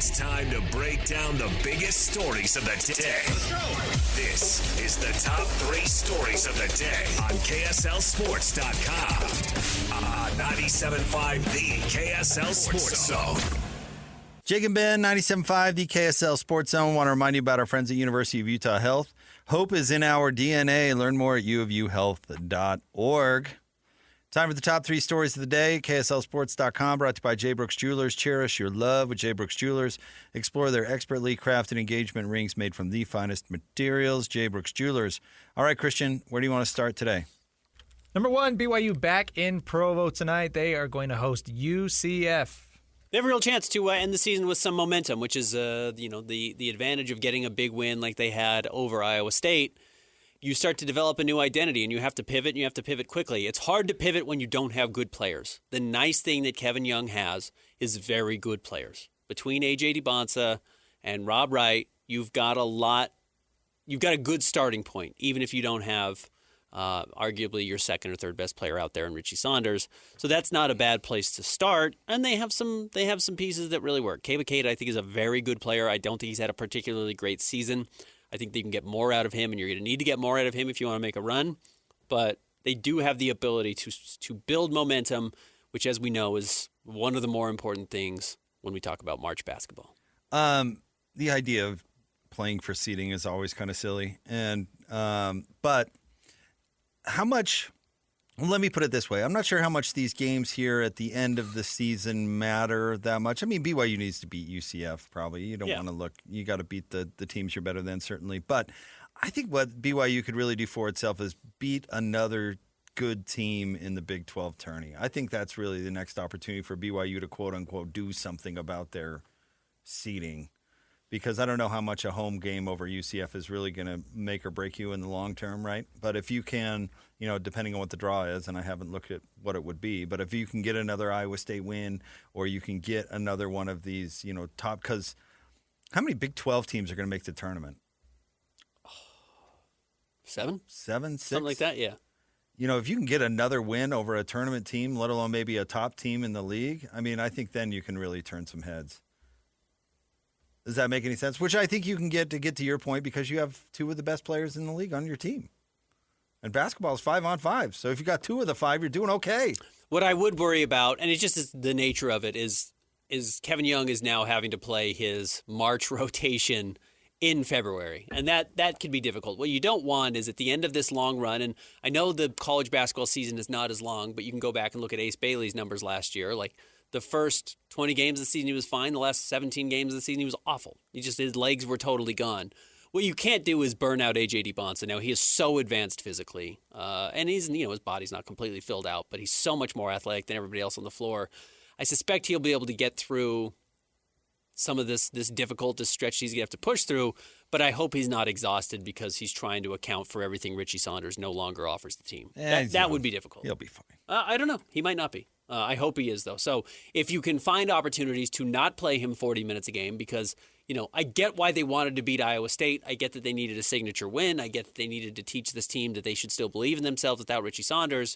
It's time to break down the biggest stories of the day. This is the top 3 stories of the day on KSLSports.com. 97.5 The KSL Sports Zone. Jake and Ben, 97.5 The KSL Sports Zone. Want to remind you about our friends at University of Utah Health. Hope is in our DNA. Learn more at uofuhealth.org. Time for the top 3 stories of the day. KSLSports.com, brought to you by J. Brooks Jewelers. Cherish your love with J. Brooks Jewelers. Explore their expertly crafted engagement rings made from the finest materials. J. Brooks Jewelers. All right, Christian, where do you want to start today? Number 1, BYU back in Provo tonight. They are going to host UCF. They have a real chance to end the season with some momentum, which is the advantage of getting a big win like they had over Iowa State. You start to develop a new identity, and you have to pivot, and you have to pivot quickly. It's hard to pivot when you don't have good players. The nice thing that Kevin Young has is very good players. Between A.J. DiBonsa and Rob Wright, you've got a good starting point, even if you don't have arguably your second or third best player out there in Richie Saunders. So that's not a bad place to start. And they have some pieces that really work. Kava Kate, I think, is a very good player. I don't think he's had a particularly great season. I think they can get more out of him, and you're going to need to get more out of him if you want to make a run. But they do have the ability to build momentum, which, as we know, is one of the more important things when we talk about March basketball. The idea of playing for seeding is always kind of silly. And but how much – let me put it this way. I'm not sure how much these games here at the end of the season matter that much. I mean, BYU needs to beat UCF probably. You don't want to look – you got to beat the teams you're better than, certainly. But I think what BYU could really do for itself is beat another good team in the Big 12 tourney. I think that's really the next opportunity for BYU to, quote-unquote, do something about their seeding. Because I don't know how much a home game over UCF is really going to make or break you in the long term, right? But if you can, depending on what the draw is, and I haven't looked at what it would be, but if you can get another Iowa State win, or you can get another one of these, top, because how many Big 12 teams are going to make the tournament? 7? 7, 6? Something like that, yeah. If you can get another win over a tournament team, let alone maybe a top team in the league, I mean, I think then you can really turn some heads. Does that make any sense? Which I think you can get to your point because you have 2 of the best players in the league on your team. And basketball is 5-on-5. So if you got 2 of the 5, you're doing okay. What I would worry about, and it's just the nature of it, is Kevin Young is now having to play his March rotation in February. And that could be difficult. What you don't want is at the end of this long run, and I know the college basketball season is not as long, but you can go back and look at Ace Bailey's numbers last year. Like, the first 20 games of the season, he was fine. The last 17 games of the season, he was awful. His legs were totally gone. What you can't do is burn out A.J. DiBonsa. Now, he is so advanced physically, and his body's not completely filled out, but he's so much more athletic than everybody else on the floor. I suspect he'll be able to get through some of this difficult stretch he's going to have to push through, but I hope he's not exhausted because he's trying to account for everything Richie Saunders no longer offers the team. That would be difficult. He'll be fine. I don't know. He might not be. I hope he is, though. So if you can find opportunities to not play him 40 minutes a game, because, I get why they wanted to beat Iowa State. I get that they needed a signature win. I get that they needed to teach this team that they should still believe in themselves without Richie Saunders.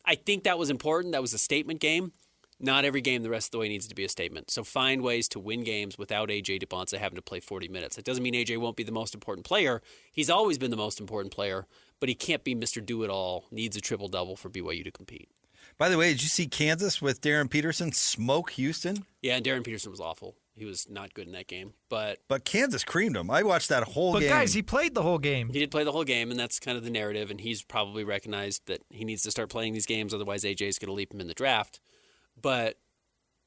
I think that was important. That was a statement game. Not every game the rest of the way needs to be a statement. So find ways to win games without A.J. DiBonsa having to play 40 minutes. It doesn't mean A.J. won't be the most important player. He's always been the most important player, but he can't be Mr. Do-It-All. Needs a triple-double for BYU to compete. By the way, did you see Kansas with Darren Peterson smoke Houston? Yeah, and Darren Peterson was awful. He was not good in that game. But Kansas creamed him. I watched that whole game. But guys, he played the whole game. He did play the whole game, and that's kind of the narrative, and he's probably recognized that he needs to start playing these games, otherwise AJ's going to leap him in the draft. But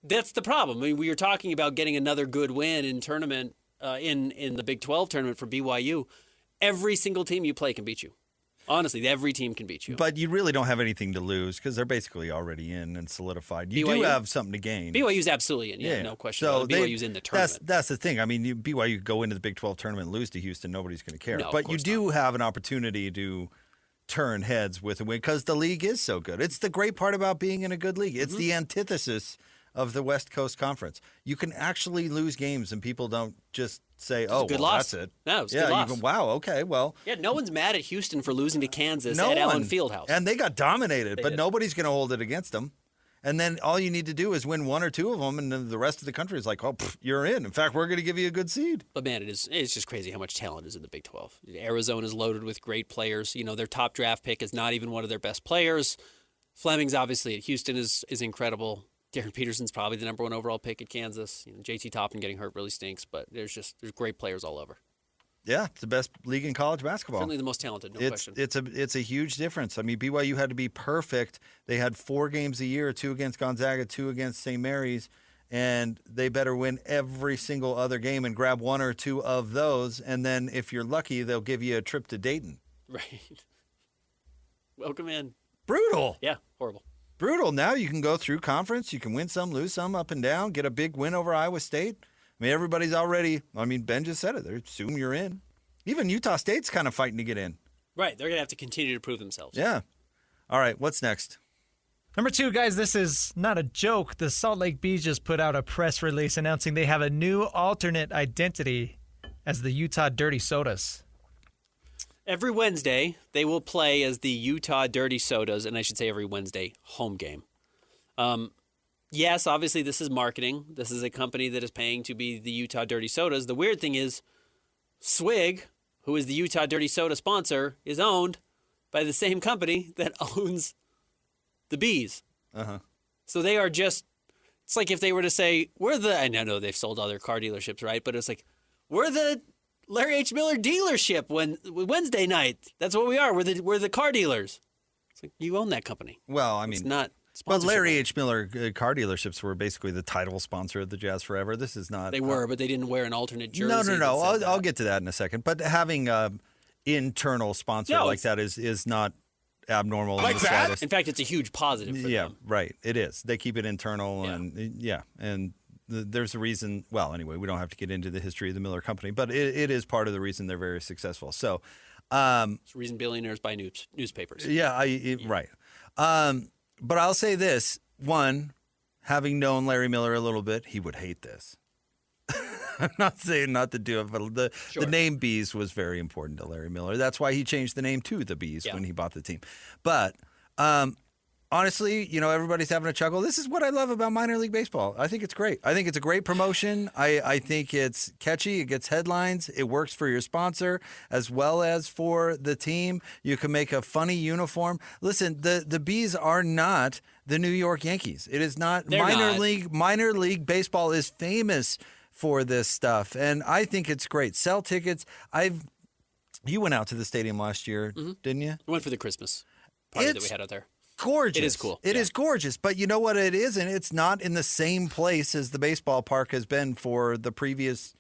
that's the problem. I mean, we were talking about getting another good win in tournament in the Big 12 tournament for BYU. Every single team you play can beat you. Honestly, every team can beat you. But you really don't have anything to lose because they're basically already in and solidified. You do have something to gain. BYU's absolutely in, yeah. No question. So BYU's in the tournament. That's the thing. I mean, BYU could go into the Big 12 tournament and lose to Houston. Nobody's going to care. No, but you do have an opportunity to turn heads with a win because the league is so good. It's the great part about being in a good league. It's the antithesis of the West Coast Conference. You can actually lose games and people don't just say, that's it. No, it's a good loss. Wow, okay, well. Yeah, no one's mad at Houston for losing to Kansas at Allen Fieldhouse. And they got dominated, but nobody's going to hold it against them. And then all you need to do is win one or two of them, and then the rest of the country is like, oh, you're in. In fact, we're going to give you a good seed. But, man, it's just crazy how much talent is in the Big 12. Arizona's loaded with great players. Their top draft pick is not even one of their best players. Fleming's obviously at Houston is incredible. Darren Peterson's probably the number 1 overall pick at Kansas. JT Toppin getting hurt really stinks, but there's great players all over. Yeah, it's the best league in college basketball. Certainly the most talented, no question. It's a huge difference. I mean, BYU had to be perfect. They had 4 games a year, 2 against Gonzaga, 2 against St. Mary's, and they better win every single other game and grab 1 or 2 of those. And then if you're lucky, they'll give you a trip to Dayton. Right. Welcome in. Brutal. Yeah, horrible. Brutal. Now you can go through conference. You can win some, lose some, up and down, get a big win over Iowa State. I mean, everybody's already, Ben just said it. They assume you're in. Even Utah State's kind of fighting to get in. Right. They're going to have to continue to prove themselves. Yeah. All right. What's next? Number 2, guys, this is not a joke. The Salt Lake Bees just put out a press release announcing they have a new alternate identity as the Utah Dirty Sodas. Every Wednesday, they will play as the Utah Dirty Sodas, and I should say every Wednesday home game. Yes, obviously this is marketing. This is a company that is paying to be the Utah Dirty Sodas. The weird thing is Swig, who is the Utah Dirty Soda sponsor, is owned by the same company that owns the Bees. Uh-huh. So they are just, it's like if they were to say, I know they've sold other car dealerships, right? But it's like, we're the Larry H. Miller dealership Wednesday night. That's what we are. We're the car dealers. It's like, you own that company. Well, I mean, it's not. But Larry H. Miller car dealerships were basically the title sponsor of the Jazz Forever. This is not. They were, but they didn't wear an alternate jersey. No. I'll get to that in a second. But having an internal sponsor like that is not abnormal. Like that? In fact, it's a huge positive for them. Yeah, right. It is. They keep it internal, and there's a reason. Well, anyway, we don't have to get into the history of the Miller Company, but it is part of the reason they're very successful. So, it's the reason billionaires buy newspapers. Yeah, right. But I'll say this. One, having known Larry Miller a little bit, he would hate this. I'm not saying not to do it, but the name Bees was very important to Larry Miller. That's why he changed the name to the Bees when he bought the team. But honestly, everybody's having a chuckle. This is what I love about minor league baseball. I think it's great. I think it's a great promotion. I think it's catchy. It gets headlines. It works for your sponsor as well as for the team. You can make a funny uniform. Listen, the Bees are not the New York Yankees. It is not. Minor league baseball is famous for this stuff, and I think it's great. Sell tickets. You went out to the stadium last year, didn't you? We went for the Christmas party that we had out there. Gorgeous. It is cool. It is gorgeous. But you know what it is? And it's not in the same place as the baseball park has been for the previous,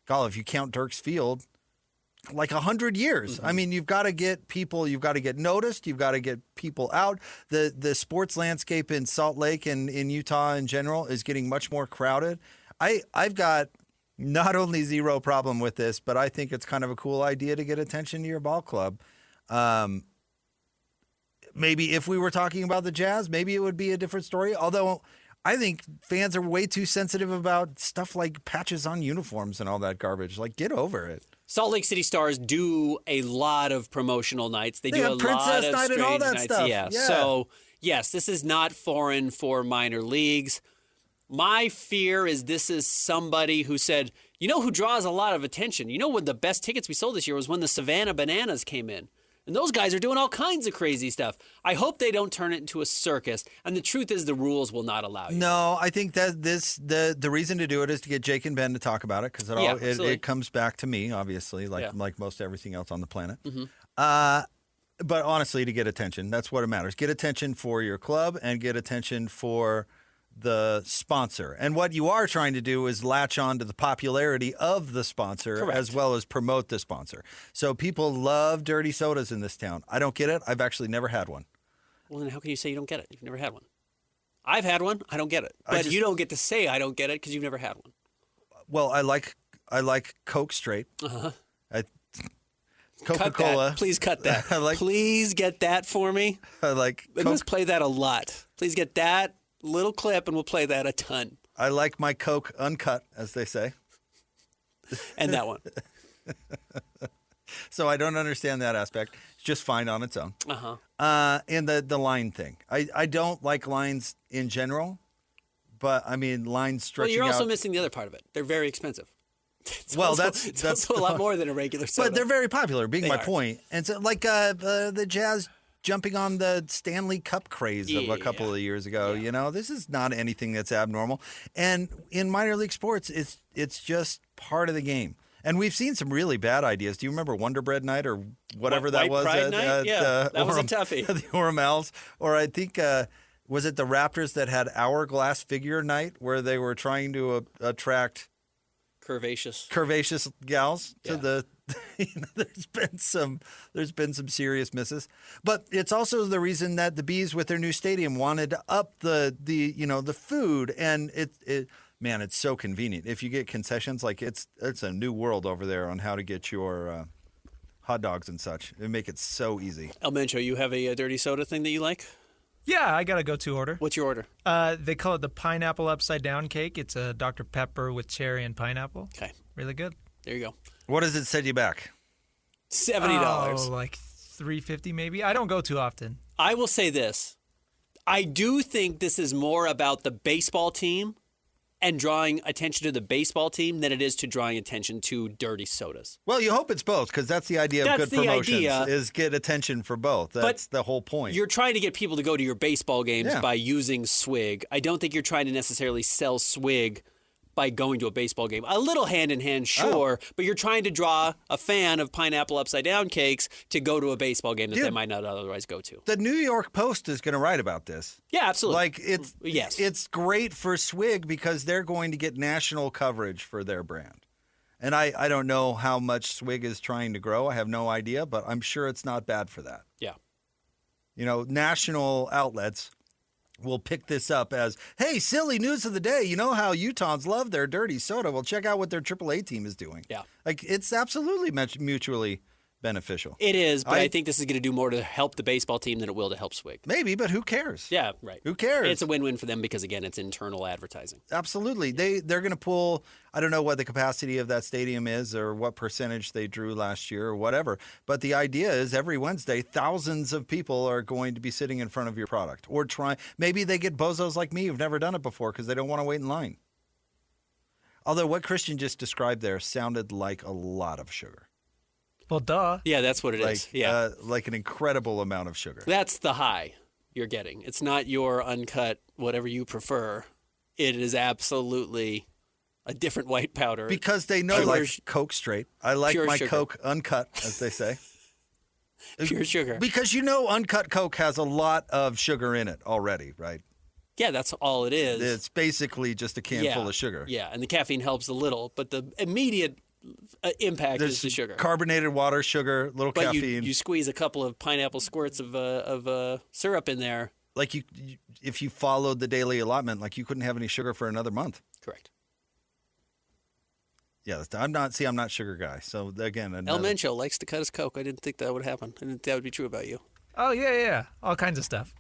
if you count Dirks Field, like 100 years. I mean, you've got to get people, you've got to get noticed, you've got to get people out. The sports landscape in Salt Lake and in Utah in general is getting much more crowded. I've got not only zero problem with this, but I think it's kind of a cool idea to get attention to your ball club. Maybe if we were talking about the Jazz, maybe it would be a different story. Although I think fans are way too sensitive about stuff like patches on uniforms and all that garbage. Like, get over it. Salt Lake City Stars do a lot of promotional nights. They do have a Princess lot of Night and all strange that nights. stuff. Yeah. Yeah. So, yes, this is not foreign for minor leagues. My fear is this is somebody who said, who draws a lot of attention? When the best tickets we sold this year was when the Savannah Bananas came in. And those guys are doing all kinds of crazy stuff. I hope they don't turn it into a circus. And the truth is the rules will not allow you. No, I think that the reason to do it is to get Jake and Ben to talk about it because it comes back to me, obviously, like most everything else on the planet. But honestly, to get attention, that's what it matters. Get attention for your club and get attention for the sponsor. And what you are trying to do is latch on to the popularity of the sponsor as well as promote the sponsor. So people love dirty sodas in this town. I don't get it. I've actually never had one. Well, then how can you say you don't get it? You've never had one. I've had one. I don't get it. But you don't get to say I don't get it because you've never had one. Well, I like Coke straight. Coca-Cola. Please cut that. Please get that for me. I like Coke. Let's play that a lot. Please get that little clip, and we'll play that a ton. I like my Coke uncut, as they say. And that one. So I don't understand that aspect. It's just fine on its own. And the line thing. I don't like lines in general, but I mean lines stretching out. Well, you're also missing the other part of it. They're very expensive. It's that's also a lot more than a regular soda. But they're very popular, being my are. point. And so, like the Jazz jumping on the Stanley Cup craze of a couple of years ago. Yeah. You know, this is not anything that's abnormal. And in minor league sports, it's just part of the game. And we've seen some really bad ideas. Do you remember Wonder Bread Night or whatever that White was? Pride Night? Yeah, that was a toughie. The Ormels. Or I think, was it the Raptors that had Hourglass Figure Night where they were trying to attract curvaceous gals to the there's been some serious misses, but it's also the reason that the Bees with their new stadium wanted to up the food, and man, it's so convenient if you get concessions. Like it's a new world over there on how to get your hot dogs and such. It make it so easy. El Mencho, you have a dirty soda thing that you like? Yeah, I got a go-to order. What's your order? They call it the pineapple upside down cake. It's a Dr. Pepper with cherry and pineapple. Okay. Really good. There you go. What does it set you back? $70. Oh, like $3.50 maybe. I don't go too often. I will say this. I do think this is more about the baseball team and drawing attention to the baseball team than it is to drawing attention to dirty sodas. Well, you hope it's both, because that's the idea of That's good the promotions idea. is get attention for both. That's the whole point. You're trying to get people to go to your baseball games Yeah. by using swig. I don't think you're trying to necessarily sell swig by going to a baseball game. A little hand in hand, sure, but you're trying to draw a fan of pineapple upside down cakes to go to a baseball game that they might not otherwise go to. The New York Post is going to write about this. Yeah, absolutely. Like it's great for Swig because they're going to get national coverage for their brand. And I don't know how much Swig is trying to grow. I have no idea, but I'm sure it's not bad for that. Yeah. You know, national outlets will pick this up as, hey, silly news of the day. You know how Utahns love their dirty soda? Well, check out what their AAA team is doing. Yeah. Like, it's absolutely mutually beneficial. It is, but I think this is going to do more to help the baseball team than it will to help Swig. Maybe, but who cares? Yeah, right. Who cares? It's a win-win for them because, again, it's internal advertising. Absolutely. They're going to pull, I don't know what the capacity of that stadium is or what percentage they drew last year or whatever, but the idea is every Wednesday, thousands of people are going to be sitting in front of your product or maybe they get bozos like me who've never done it before because they don't want to wait in line. Although what Christian just described there sounded like a lot of sugar. Well, duh. Yeah, that's what it is. Yeah. Like an incredible amount of sugar. That's the high you're getting. It's not your uncut, whatever you prefer. It is absolutely a different white powder. Because they know, like Coke straight. I like my sugar. Coke uncut, as they say. Pure sugar. Because uncut Coke has a lot of sugar in it already, right? Yeah, that's all it is. It's basically just a can full of sugar. Yeah, and the caffeine helps a little, but the immediate impact is the sugar. Carbonated water, sugar, little but caffeine. you squeeze a couple of pineapple squirts of syrup in there. Like if you followed the daily allotment, like you couldn't have any sugar for another month. Correct. Yeah, I'm not a sugar guy. So again, El Mencho likes to cut his Coke. I didn't think that would happen. I didn't think that would be true about you. Oh, yeah. All kinds of stuff.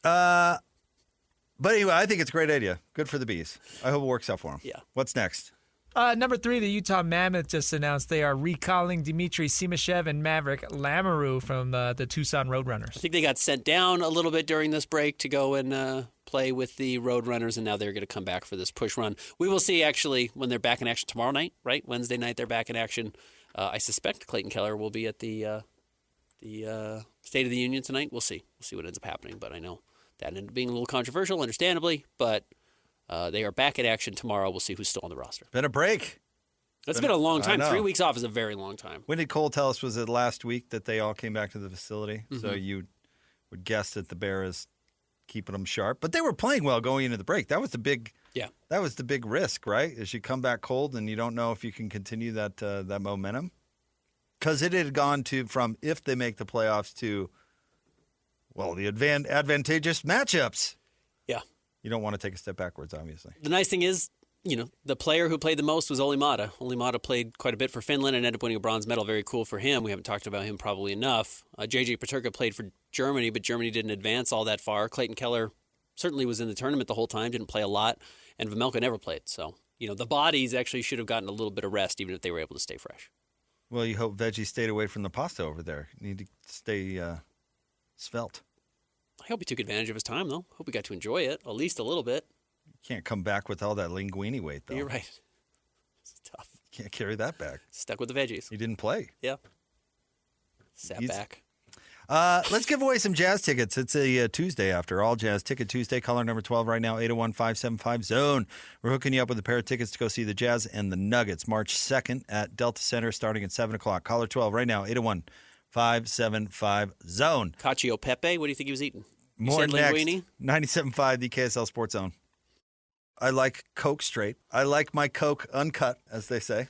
But anyway, I think it's a great idea. Good for the Bees. I hope it works out for them. Yeah. What's next? Number 3, the Utah Mammoth just announced they are recalling Dmitri, Simashev, and Maveric Lamoureux from the Tucson Roadrunners. I think they got sent down a little bit during this break to go and play with the Roadrunners, and now they're going to come back for this push run. We will see, actually, when they're back in action tomorrow night, right? Wednesday night they're back in action. I suspect Clayton Keller will be at the State of the Union tonight. We'll see. We'll see what ends up happening, but I know that ended up being a little controversial, understandably, but they are back in action tomorrow. We'll see who's still on the roster. Been a break. That's been a long time. I know. 3 weeks off is a very long time. When did Cole tell us? Was it last week that they all came back to the facility? Mm-hmm. So you would guess that the Bear is keeping them sharp. But they were playing well going into the break. That was the big risk, right? Is you come back cold and you don't know if you can continue that momentum. Because it had gone from if they make the playoffs to, well, the advantageous matchups. Yeah. You don't want to take a step backwards, obviously. The nice thing is, the player who played the most was Olli Mata. Olli Mata played quite a bit for Finland and ended up winning a bronze medal. Very cool for him. We haven't talked about him probably enough. JJ Peterka played for Germany, but Germany didn't advance all that far. Clayton Keller certainly was in the tournament the whole time, didn't play a lot, and Vejmelka never played. So, the bodies actually should have gotten a little bit of rest, even if they were able to stay fresh. Well, you hope veggies stayed away from the pasta over there. You need to stay svelte. I hope he took advantage of his time, though. Hope he got to enjoy it, at least a little bit. You can't come back with all that linguine weight, though. You're right. It's tough. Can't carry that back. Stuck with the veggies. He didn't play. Yeah. Sat back. Let's give away some Jazz tickets. It's a Tuesday after all. Jazz Ticket Tuesday. Caller number 12 right now, 801-575-ZONE. We're hooking you up with a pair of tickets to go see the Jazz and the Nuggets March 2nd at Delta Center starting at 7 o'clock. Caller 12 right now, 801-575-ZONE. Cacio Pepe, what do you think he was eating? More said next. linguine? 97.5, the KSL Sports Zone. I like Coke straight. I like my Coke uncut, as they say.